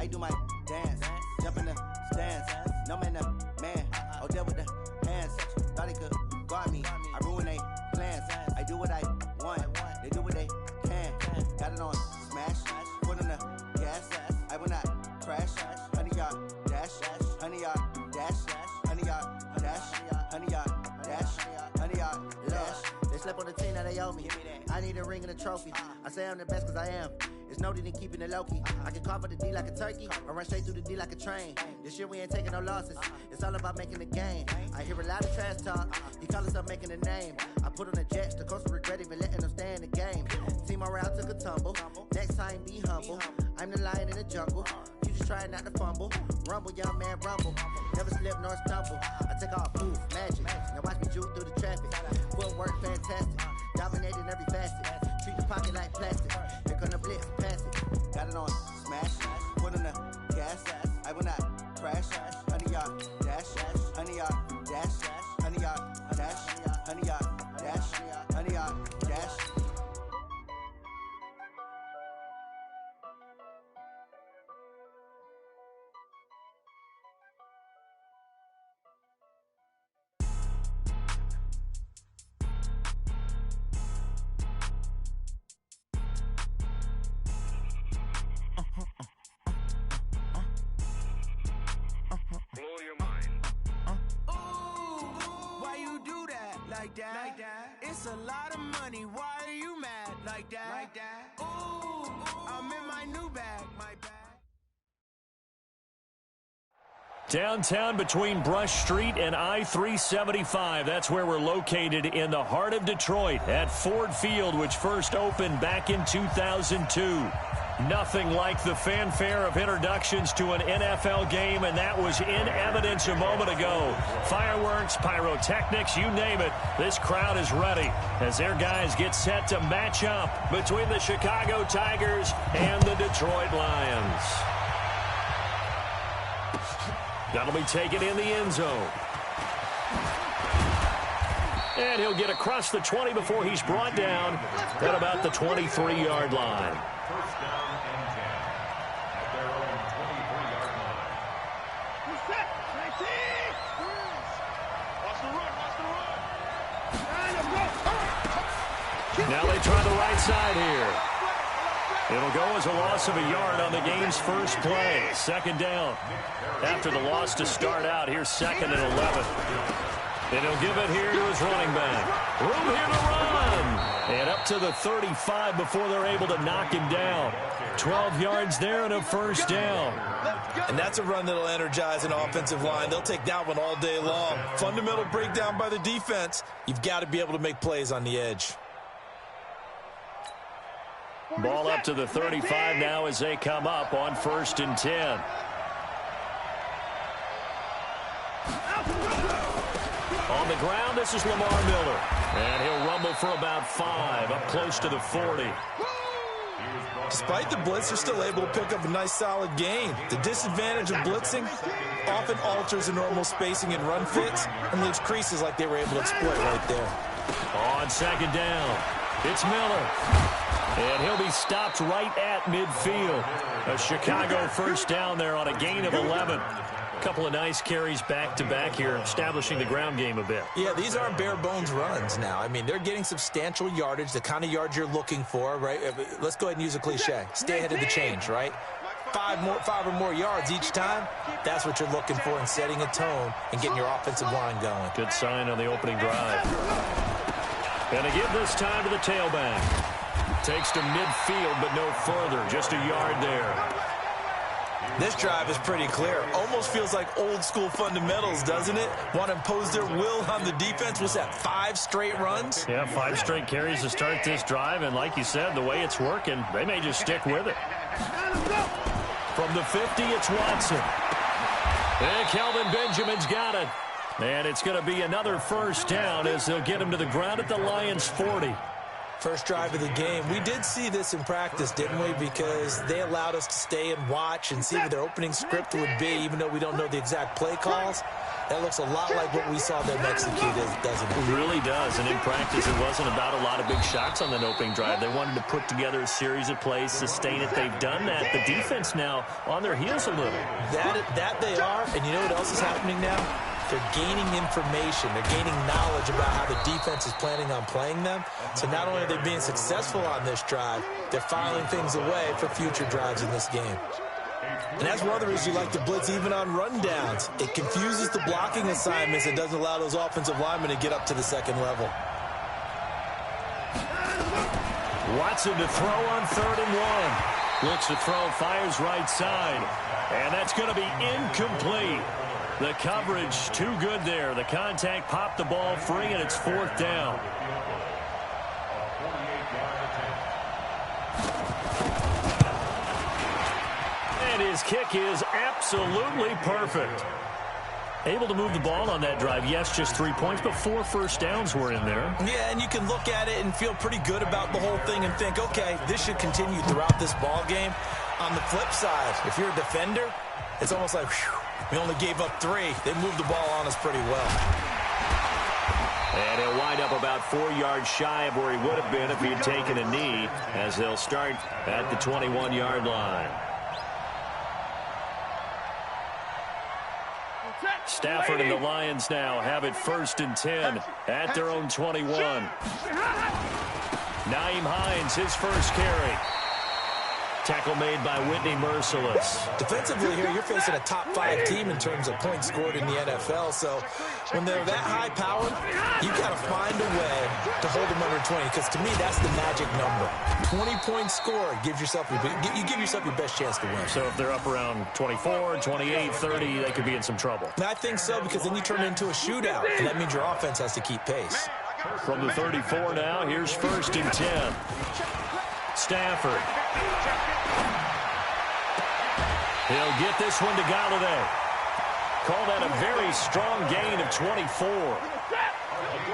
I do my dance, jump in the stands. No man, man. Oh, there with the hands. Thought they could guard me. I ruin they plans. I do what I want. They do what they can. Got it on smash. Put on the gas. I will not crash. 100-yard dash. 100-yard dash. 100-yard dash. 100-yard dash. 100-yard dash. They slept on the team that they owe me. I need a ring and a trophy. I say I'm the best cause I am. It's noted in keeping it low-key. I can carve up the D like a turkey or run straight through the D like a train. This year we ain't taking no losses. It's all about making the game. I hear a lot of trash talk. He call himself making a name. I put on the Jets. The coach regret even letting them stay in the game. Team morale took a tumble. Next time be humble. I'm the lion in the jungle. You just try not to fumble. Rumble, young man, rumble. Never slip nor stumble. I take off, poof, magic. Now watch me juke through the traffic. Footwork fantastic. Dominating every facet. Treat your pocket like plastic. Here come the blitz, pass it. Got it on smash. Put on the gas. I will not crash. 100-yard dash. 100-yard dash. 100-yard dash. 100-yard dash. 100-yard dash. Blow your mind. Why you do that? Like that? It's a lot of money. Why are you mad? Like that? Ooh, I'm in my new bag. My bag. Downtown between Brush Street and I-375. That's where we're located in the heart of Detroit at Ford Field, which first opened back in 2002. Nothing like the fanfare of introductions to an NFL game, and that was in evidence a moment ago. Fireworks, pyrotechnics, you name it. This crowd is ready as their guys get set to match up between the Chicago Tigers and the Detroit Lions. That'll be taken in the end zone. And he'll get across the 20 before he's brought down at about the 23-yard line. First down and 10 at their own 23-yard line. Watch the run, watch the run. Now they try the right side here. It'll go as a loss of a yard on the game's first play. Second down. After the loss to start out, here's second and 11. And he'll give it here to his running back. Room here to run. And up to the 35 before they're able to knock him down. 12 yards there and a first down. And that's a run that'll energize an offensive line. They'll take that one all day long. Fundamental breakdown by the defense. You've got to be able to make plays on the edge. Ball up to the 35 now as they come up on first and 10. On the ground, this is Lamar Miller. And he'll rumble for about 5, up close to the 40. Despite the blitz, they're still able to pick up a nice solid gain. The disadvantage of blitzing often alters the normal spacing and run fits and leaves creases like they were able to exploit right there. On second down, it's Miller. And he'll be stopped right at midfield. A Chicago first down there on a gain of 11. A couple of nice carries back-to-back here, establishing the ground game a bit. Yeah, these aren't bare-bones runs now. I mean, they're getting substantial yardage, the kind of yards you're looking for, right? Let's go ahead and use a cliche. Stay ahead of the change, right? Five or more yards each time, that's what you're looking for in setting a tone and getting your offensive line going. Good sign on the opening drive. And to give this time to the tailback. Takes to midfield, but no further. Just a yard there. This drive is pretty clear. Almost feels like old-school fundamentals, doesn't it? Want to impose their will on the defense. Was that 5 straight runs? Yeah, 5 straight carries to start this drive. And like you said, the way it's working, they may just stick with it. From the 50, it's Watson. And Kelvin Benjamin's got it. And it's going to be another first down as they'll get him to the ground at the Lions' 40. First drive of the game. We did see this in practice, didn't we? Because they allowed us to stay and watch and see what their opening script would be, even though we don't know the exact play calls. That looks a lot like what we saw them execute, doesn't it? It really does, and in practice it wasn't about a lot of big shots on that opening drive. They wanted to put together a series of plays, sustain it. They've done that. The defense now on their heels a little. That they are, and you know what else is happening now? They're gaining information. They're gaining knowledge about how the defense is planning on playing them. So not only are they being successful on this drive, they're filing things away for future drives in this game. And that's one of the reasons you like to blitz even on rundowns. It confuses the blocking assignments. It doesn't allow those offensive linemen to get up to the second level. Watson to throw on 3rd and 1. Looks to throw, fires right side. And that's going to be incomplete. The coverage too good there. The contact popped the ball free, and it's 4th down. And his kick is absolutely perfect. Able to move the ball on that drive. Yes, just 3 points, but 4 first downs were in there. Yeah, and you can look at it and feel pretty good about the whole thing and think, okay, this should continue throughout this ball game. On the flip side, if you're a defender, it's almost like, whew, we only gave up 3. They moved the ball on us pretty well. And he'll wind up about 4 yards shy of where he would have been if he had taken a knee, as they'll start at the 21-yard line. Stafford and the Lions now have it 1st and 10 at their own 21. Nyheim Hines, his first carry. Tackle made by Whitney Merciless. Defensively here, you're facing a top 5 team in terms of points scored in the NFL. So when they're that high powered, you've got to find a way to hold them under 20. Because to me, that's the magic number. 20 points scored gives yourself you give yourself your best chance to win. So if they're up around 24, 28, 30, they could be in some trouble. And I think so, because then you turn it into a shootout, and that means your offense has to keep pace. From the 34 now, here's 1st and 10. Stafford. He'll get this one to Galladay. Call that a very strong gain of 24.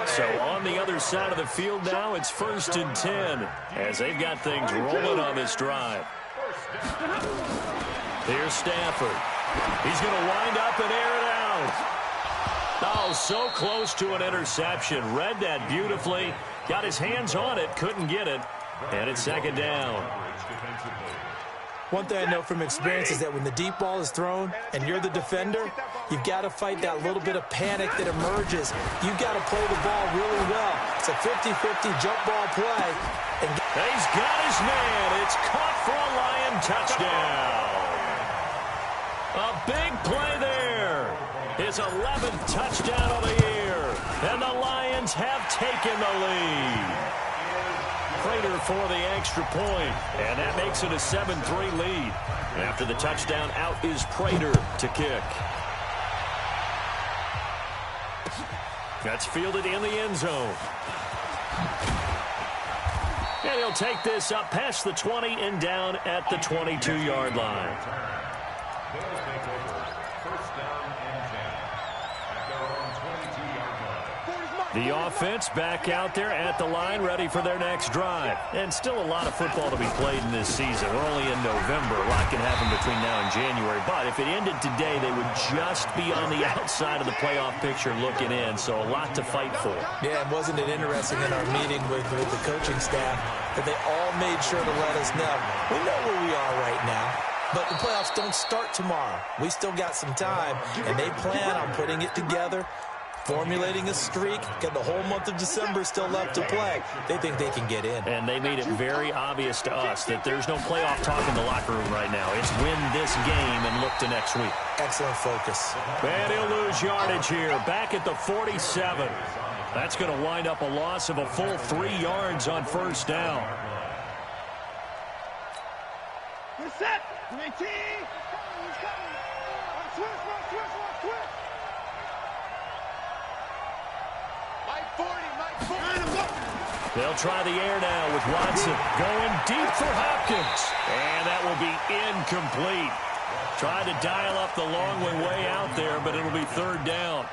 So on the other side of the field now, it's 1st and 10 as they've got things rolling on this drive. Here's Stafford. He's going to wind up and air it out. Oh, so close to an interception. Read that beautifully. Got his hands on it, couldn't get it. And it's 2nd down. One thing I know from experience is that when the deep ball is thrown and you're the defender, you've got to fight that little bit of panic that emerges. You've got to play the ball really well. It's a 50-50 jump ball play. And he's got his man. It's caught for a Lion touchdown. A big play there. His 11th touchdown of the year. And the Lions have taken the lead. Prater for the extra point, and that makes it a 7-3 lead. After the touchdown, out is Prater to kick. That's fielded in the end zone. And he'll take this up past the 20 and down at the 22-yard line. The offense back out there at the line, ready for their next drive. And still a lot of football to be played in this season. We're only in November. A lot can happen between now and January. But if it ended today, they would just be on the outside of the playoff picture looking in. So a lot to fight for. Yeah, and wasn't it interesting in our meeting with the coaching staff that they all made sure to let us know, we know where we are right now. But the playoffs don't start tomorrow. We still got some time, and they plan on putting it together, formulating a streak, got the whole month of December still left to play. They think they can get in. And they made it very obvious to us that there's no playoff talk in the locker room right now. It's win this game and look to next week. Excellent focus. And he'll lose yardage here, back at the 47. That's going to wind up a loss of a full 3 yards on 1st down. Set. 19. They'll try the air now with Watson going deep for Hopkins. And that will be incomplete. Tried to dial up the long way out there, but it'll be 3rd down.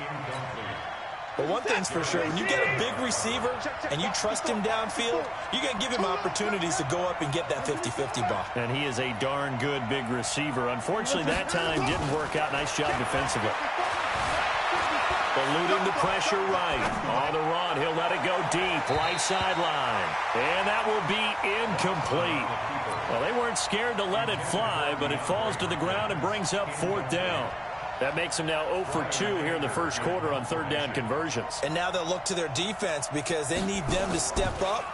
But one thing's for sure, when you get a big receiver and you trust him downfield, you're going to give him opportunities to go up and get that 50-50 ball. And he is a darn good big receiver. Unfortunately, that time didn't work out. Nice job defensively. Eluding the pressure right. On the run, he'll let it go deep. Right sideline. And that will be incomplete. Well, they weren't scared to let it fly, but it falls to the ground and brings up 4th down. That makes them now 0 for 2 here in the first quarter on 3rd down conversions. And now they'll look to their defense because they need them to step up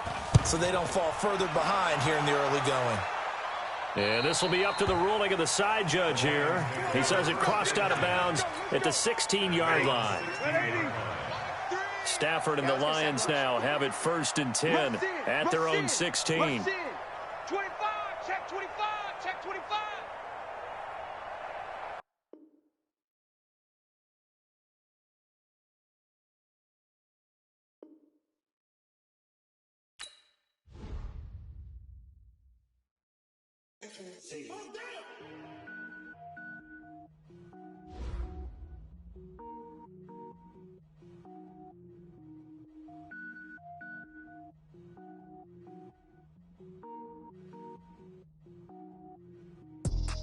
so they don't fall further behind here in the early going. And this will be up to the ruling of the side judge here. He says it crossed out of bounds at the 16-yard line. Stafford and the Lions now have it 1st and 10 at their own 16. 25, check 25, check 25.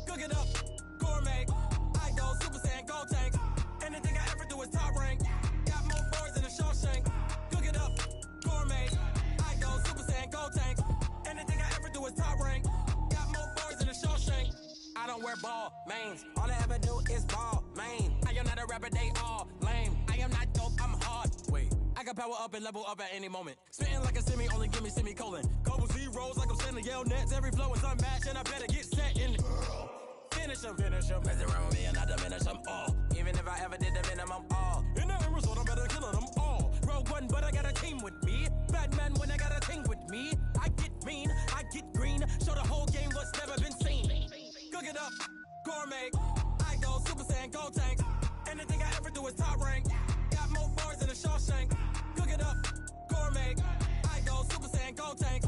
Cook it up, gourmet. I go Super Saiyan, Gold Tank. Anything I ever do is top rank. Got more boys than a Shawshank. Cook it up, gourmet. I go Super Saiyan, Gold Tank. Anything I ever do is top rank. Got more boys than a Shawshank. I don't wear ball mains. All I ever do is ball main. I am not a rapper, they all lame. I am not dope, I'm hard. Wait, I can power up and level up at any moment. Spitting like a semi, only give me semicolon. Couple zeros like I'm sending yell nets. Every flow is unmatched, and I better get set in. Finish them. Mess around with me and I diminish them all. Even if I ever did the minimum all. In the end result, I'm better killing them all. Rogue One, but I got a team with me. Batman when I got a team with me. I get mean, I get green. Show the whole game what's never been seen. Cook it up, gourmet. I go Super Saiyan, Gold Tank. Anything I ever do is top rank. Got more bars than a Shawshank. Cook it up, gourmet. I go Super Saiyan, Gold Tank.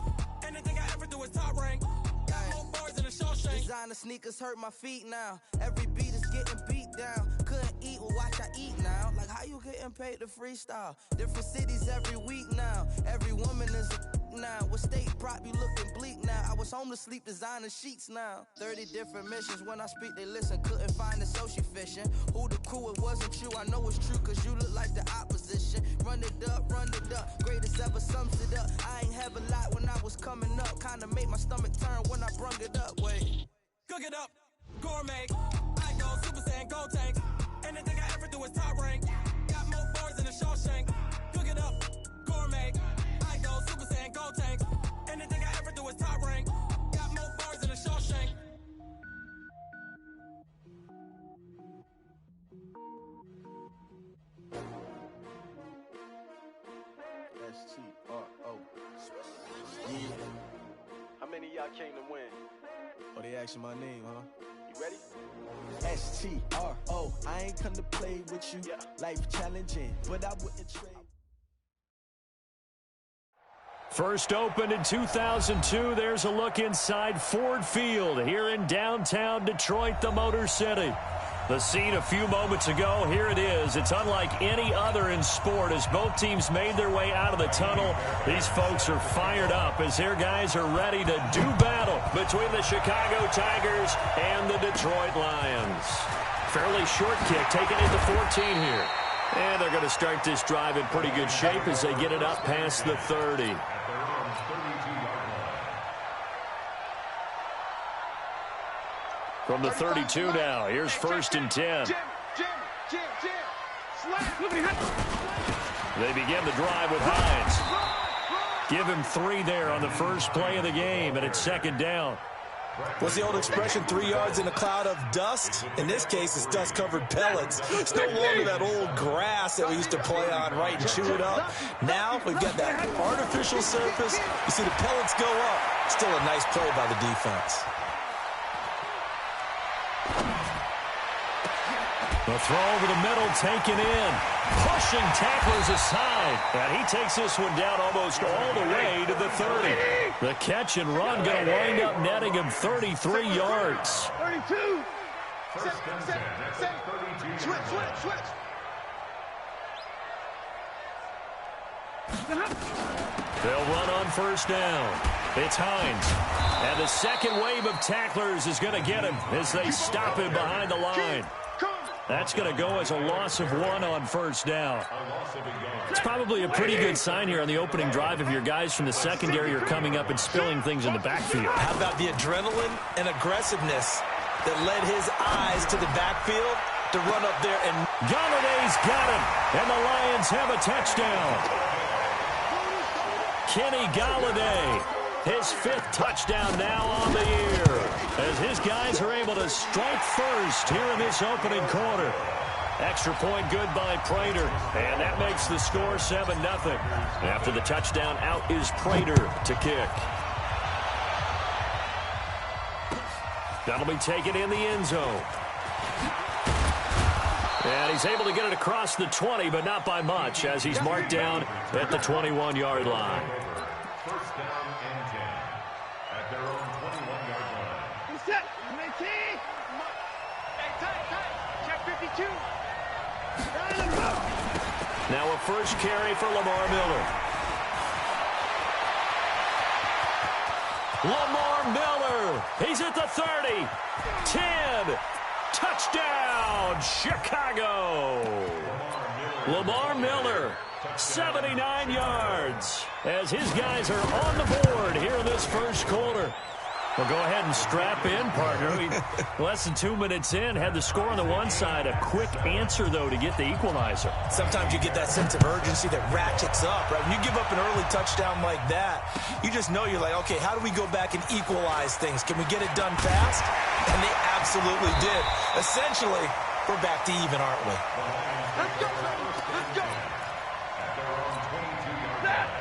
Anything I ever do is top rank. Got more bars than a Shawshank. Designer sneakers hurt my feet now. Every beat is getting beat down. Couldn't eat, well watch I eat now. Like how you getting paid to freestyle? Different cities every week now. Every woman is a now. With state prop you looking bleak now. I was home to sleep designing sheets now. 30 different missions. When I speak they listen. Couldn't find it so she fishing. Who the crew, it wasn't you. I know it's true cause you look like the opposition. Run it up. Greatest ever sums it up. I ain't have a lot when I was coming up. Kinda made my stomach turn when I brung it up. Wait. Cook it up, gourmet. I go Super Saiyan, Gold Tank. Anything I ever do is top rank. Got more bars than a Shawshank. Cook it up, gourmet. I go Super Saiyan, Gold Tank. Anything I ever do is top rank. Got more bars than a Shawshank. S-T-R-O. Yeah. How many of y'all came to win? Oh, they asking my name, huh? You ready? S-T-R-O. I ain't come to play with you. Yeah. Life challenging, but I wouldn't trade. First opened in 2002. There's a look inside Ford Field here in downtown Detroit, the Motor City. The scene a few moments ago, here it is. It's unlike any other in sport as both teams made their way out of the tunnel. These folks are fired up as their guys are ready to do battle between the Chicago Tigers and the Detroit Lions. Fairly short kick taken into 14 here. And they're going to start this drive in pretty good shape as they get it up past the 30. From the 32 now, here's 1st and 10. They begin the drive with Hines. Give him 3 there on the first play of the game, and it's 2nd down. What's the old expression, 3 yards in a cloud of dust? In this case, it's dust-covered pellets. It's no longer that old grass that we used to play on, right, and chew it up. Now we've got that artificial surface. You see the pellets go up. Still a nice play by the defense. The throw over the middle taken in. Pushing tacklers aside. And he takes this one down almost all the way to the 30. The catch and run going to wind up netting him 33 yards. 32. Switch. They'll run on 1st down. It's Hines. And the second wave of tacklers is going to get him as they stop him behind the line. That's going to go as a loss of 1 on first down. It's probably a pretty good sign here on the opening drive if your guys from the secondary are coming up and spilling things in the backfield. How about the adrenaline and aggressiveness that led his eyes to the backfield to run up there and... Galladay's got it, and the Lions have a touchdown. Kenny Galladay, his 5th touchdown now on the year, as his guys are able to strike first here in this opening quarter. Extra point good by Prater, and that makes the score 7-0. After the touchdown, out is Prater to kick. That'll be taken in the end zone. And he's able to get it across the 20, but not by much, as he's marked down at the 21-yard line. First down and 10 at their own 21-yard line. Set. Hey, tight. Check 52. Now a first carry for Lamar Miller. Lamar Miller, he's at the 30, 10, touchdown, Chicago. Lamar Miller, 79 yards, as his guys are on the board here in this first quarter. Well, go ahead and strap in, partner. Less than 2 minutes in, had the score on the one side. A quick answer, though, to get the equalizer. Sometimes you get that sense of urgency that ratchets up, right? When you give up an early touchdown like that, you just know you're like, okay, how do we go back and equalize things? Can we get it done fast? And they absolutely did. Essentially, we're back to even, aren't we? Let's go.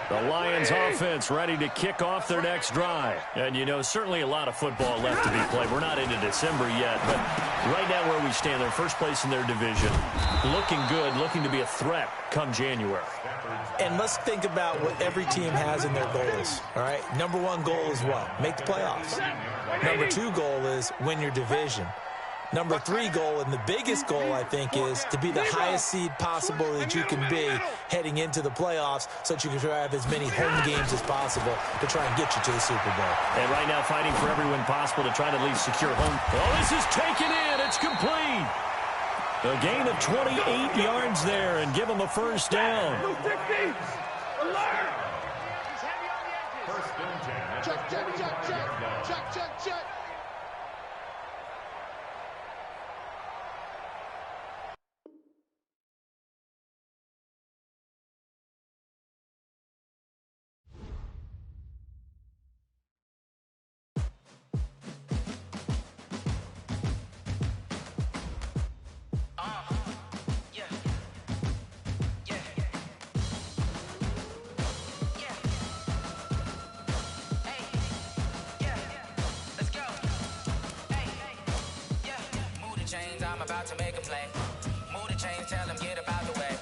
The Lions offense ready to kick off their next drive. And, you know, certainly a lot of football left to be played. We're not into December yet, but right now where we stand, they're first place in their division. Looking good, looking to be a threat come January. And let's think about what every team has in their goals, all right? Number 1 goal is what? Make the playoffs. Number 2 goal is win your division. Number 3 goal, and the biggest goal, I think, is to be the highest seed possible that you can be heading into the playoffs so that you can try to have as many home games as possible to try and get you to the Super Bowl. And right now fighting for every win possible to try to at least secure home. Oh, this is taken in. It's complete. A gain of 28 yards there and give them a first down. First and 10. Check. About to make a play. Move the chains, tell them get up out the way.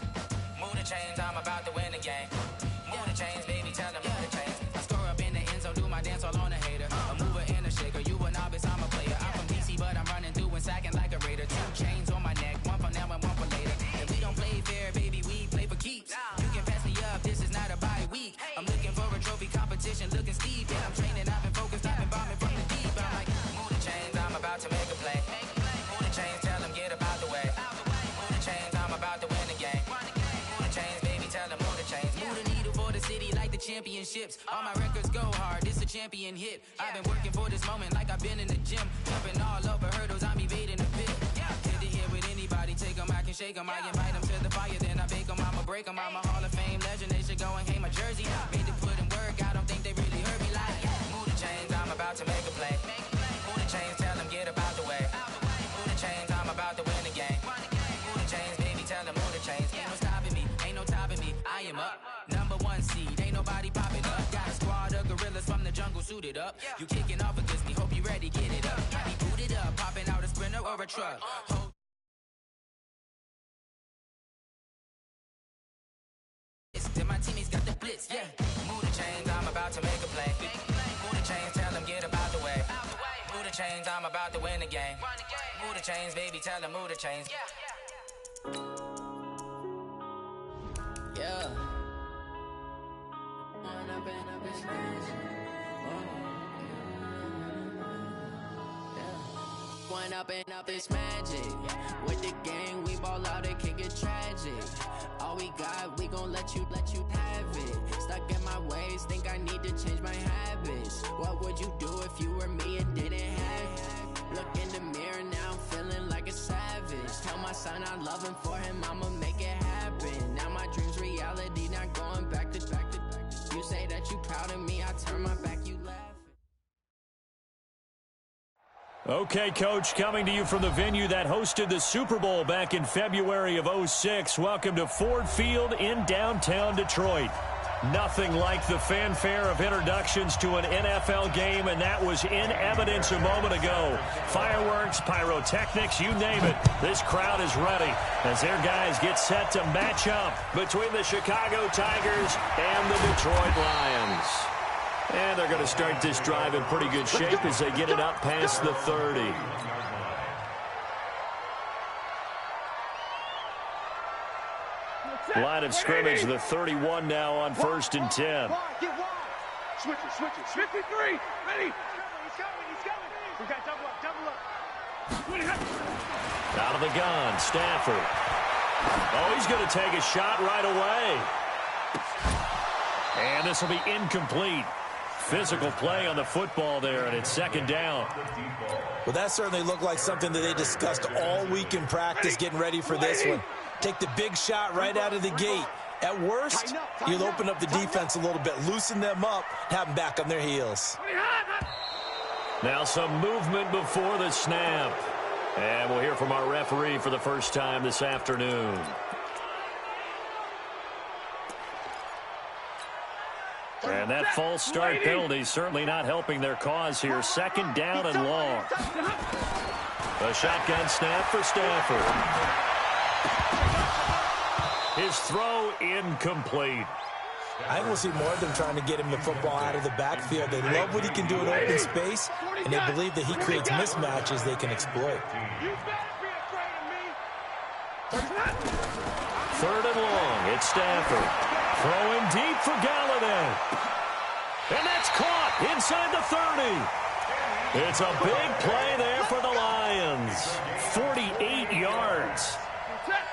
Move the chains, I'm about to win the game. Move the chains, baby, tell them move the chains. I score up in the end zone, do my dance all on a hater. A mover and a shaker, you a novice, I'm a player. I'm from DC, but I'm running through and sacking like a raider. 2 chains on my neck, 1 for now and 1 for later. And we don't play fair, baby, we play for keeps. You can pass me up, this is not a bye week. I'm looking for a trophy competition, looking steep. And I'm training, I've been focused, I've been bombing from the deep. I'm like, move the chains, I'm about to make a play. Move the chains, tell them get up out the way. Move the chains, I'm about to win the game. Move the chains, baby, tell them move the chains. Move the needle for the city like the championships. All my records go hard, this a champion hit. I've been working for this moment like I've been in the gym. Jumping all over hurdles, I'm evading the pit. Hit to here with anybody, take them, I can shake them. I invite them to the fire, then I bake them, I'ma break them. I'm a Hall of Fame legend, they should go and hang my jersey. Made to put in work, I don't think they really heard me like. Move the chains, I'm about to make a play. Move the chains, tell them get up out the way. Move the chains, I'm about to win the game. Move the chains, baby, tell them move the chains. Ain't no stopping me, ain't no topping me. I am up, number 1 seed, ain't nobody popping up. Got a squad of gorillas from the jungle suited up. You kicking off against me, hope you ready, get it up. I be booted up, popping out a Sprinter or a truck. Then my teammates got the blitz, yeah. Move the chains, I'm about to make a play. Move the chains, tell them get up out the way. Move the chains, I'm about to win the game. Move the chains, baby, tell them move the chains. Yeah. Growing up and up is magic. With the gang, we ball out, it can get tragic. All we got, we gon' let you have it. Stuck in my ways, think I need to change my habits. What would you do if you were me and didn't have it? Look in the mirror, now I'm feeling like a savage. Tell my son I love him, for him I'ma make it happen. Now my dream's reality, not going back to back. You say that you proud of me, I turn my back, you laugh. Okay, Coach, coming to you from the venue that hosted the Super Bowl back in February of '06. Welcome to Ford Field in downtown Detroit. Nothing like the fanfare of introductions to an NFL game, and that was in evidence a moment ago. Fireworks, pyrotechnics, you name it. This crowd is ready as their guys get set to match up between the Chicago Tigers and the Detroit Lions. And they're going to start this drive in pretty good shape as they get it up past the 30. Line of scrimmage, the 31 now on 1st and 10. Switch it. 53. Ready? He's coming. We got double up. Out of the gun, Stafford. Oh, he's going to take a shot right away. And this will be incomplete. Physical play on the football there, and it's 2nd down. Well, that certainly looked like something that they discussed all week in practice, getting ready for this one. Take the big shot right out of the gate. At worst, you'll open up the defense a little bit, loosen them up, have them back on their heels. Now some movement before the snap. And we'll hear from our referee for the first time this afternoon. And that false start penalty certainly not helping their cause here. 2nd down and long. A shotgun snap for Stafford. His throw incomplete. I think we'll see more of them trying to get him the football out of the backfield. They love what he can do in open space, and they believe that he creates mismatches they can exploit. 3rd and long. It's Stafford. Throwing deep for Galladay. And that's caught inside the 30. It's a big play there for the Lions. 48 yards.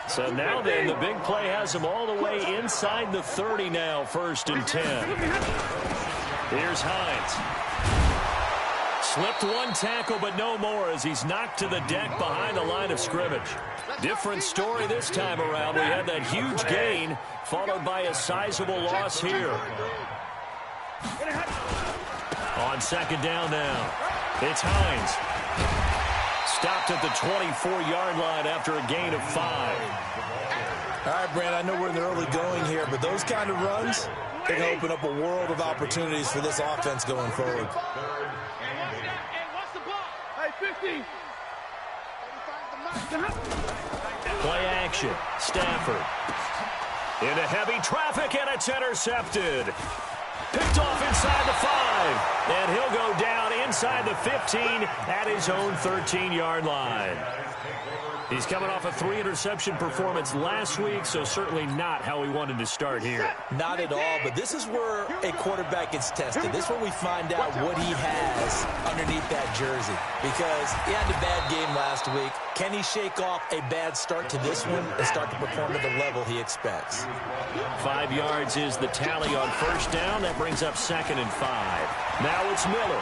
So now then, the big play has him all the way inside the 30 now, 1st and 10. Here's Hines. Slipped one tackle, but no more as he's knocked to the deck behind the line of scrimmage. Different story this time around. We had that huge gain, followed by a sizable loss here. On 2nd down now, it's Hines. Stopped at the 24-yard line after a gain of 5. All right, Brand, I know we're in the early going here, but those kind of runs, they can open up a world of opportunities for this offense going forward. Play action. Stafford. Into heavy traffic, and it's intercepted. Picked off inside the 5. And he'll go down inside the 15 at his own 13-yard line. He's coming off a 3-interception performance last week, so certainly not how he wanted to start here. Not at all, but this is where a quarterback gets tested. This is where we find out what he has underneath that jersey. Because he had a bad game last week. Can he shake off a bad start to this one and start to perform at the level he expects? 5 yards is the tally on 1st down. That brings up 2nd and 5. Now it's Miller.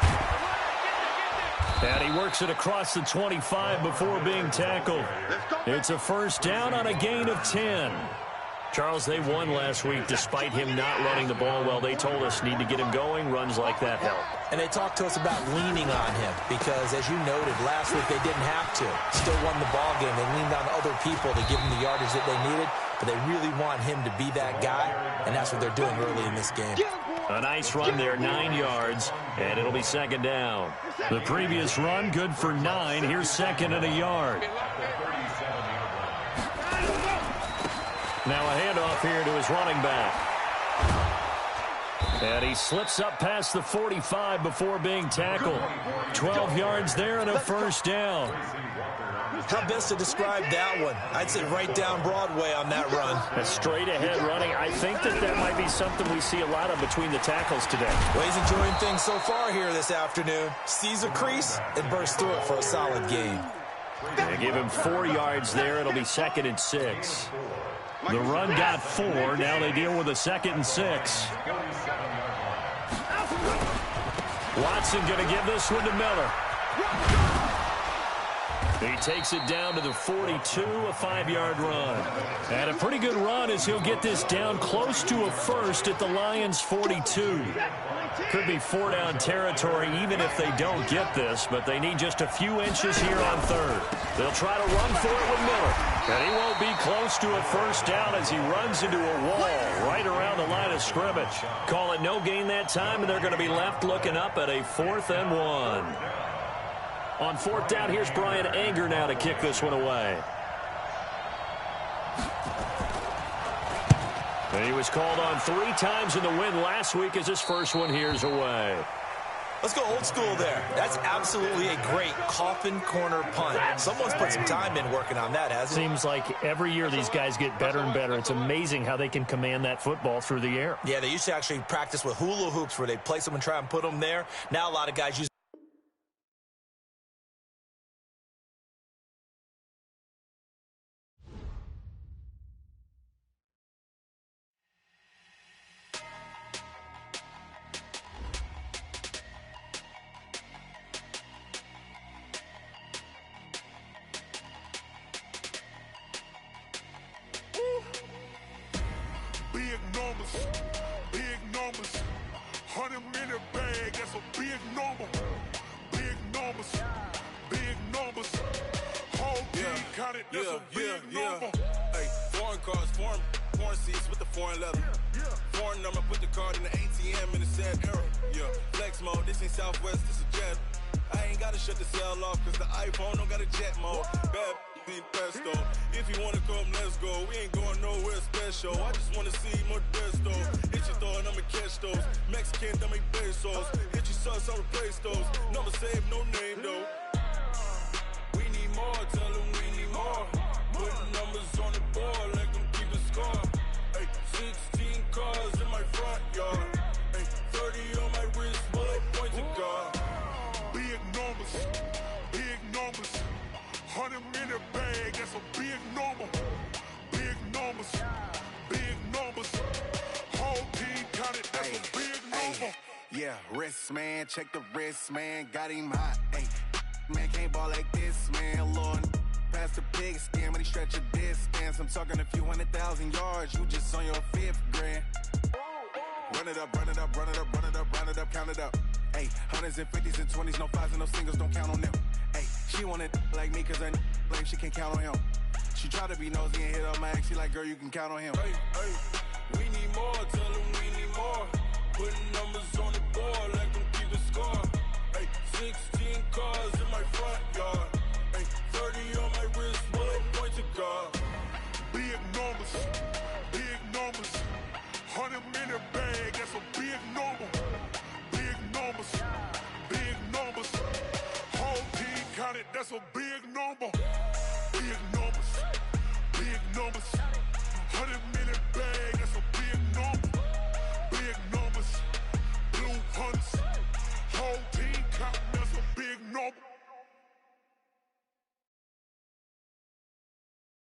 And he works it across the 25 before being tackled. It's a 1st down on a gain of 10. Charles, they won last week despite him not running the ball well. They told us need to get him going. Runs like that help. And they talked to us about leaning on him because, as you noted, last week they didn't have to. Still won the ball game. They leaned on other people to give them the yardage that they needed, but they really want him to be that guy, and that's what they're doing early in this game. A nice run there, 9 yards, and it'll be 2nd down. The previous run, good for 9. Here's 2nd and a yard. Now a handoff here to his running back. And he slips up past the 45 before being tackled. 12 yards there and a first down. How best to describe that one? I'd say right down Broadway on that run. A straight ahead running. I think that might be something we see a lot of between the tackles today. Well, he's enjoying things so far here this afternoon. Sees a crease and bursts through it for a solid gain. They give him 4 yards there. It'll be 2nd and 6. The run got 4. Now they deal with a 2nd and 6. Watson going to give this one to Miller. He takes it down to the 42, a 5-yard run. And a pretty good run as he'll get this down close to a first at the Lions' 42. Could be 4-down territory even if they don't get this, but they need just a few inches here on 3rd. They'll try to run for it with Miller. And he won't be close to a first down as he runs into a wall right around the line of scrimmage. Call it no gain that time, and they're going to be left looking up at a 4th and 1. On 4th down, here's Brian Anger now to kick this one away. And he was called on 3 times in the win last week as his first one here's away. Let's go old school there. That's absolutely a great coffin corner punt. Someone's put some time in working on that, hasn't it? Seems like every year these guys get better and better. It's amazing how they can command that football through the air. Yeah, they used to actually practice with hula hoops where they place them and try and put them there. Now a lot of guys use big numbers, 100-minute bag, that's a big number. Big numbers, whole team counted, that's a big number. Hey, foreign cars, foreign seats with the foreign leather. Foreign number, put the card in the ATM in the sad era. Yeah, flex mode, this ain't Southwest, this a jet. I ain't gotta shut the cell off, cause the iPhone don't got a jet mode. Bad pesto. If you wanna come, let's go. We ain't going nowhere special. I just wanna see more desto. Hit your throw and I'ma catch those. Mexican, don't make pesos. Hit your sauce, I'll replace those. Number save, no name though. We need more, tell them we need more. Putting numbers on the board, let them keep the score. Hey, 16 cars in my front yard. Hey, 30 on my wrist, bullet point to God. Big numbers, 100-minute bag, that's a big number. Big numbers, whole team counted, that's a big number. Yeah, wrist man, check the wrist man, got him hot. Ay, man can't ball like this, man. Lord, past the pig skin when he stretch a distance. I'm talking a few 100,000 yards, you just on your 5th grand. Run it up, count it up. Ay, 100s and 50s and 20s, no 5s and no singles, don't count on them. Ay, she wanted like me cause her blame, she can't count on him. She tried to be nosy and hit up my ex, she like, girl, you can count on him. Hey, we need more, tell them we need more. Putting numbers on the board, let them keep the score. Hey, 16 cars in my front yard. Hey, 30 on my wrist, bullet point to God. Big numbers, 100-minute bag, that's a big number. Big numbers, whole team counted, that's a big number.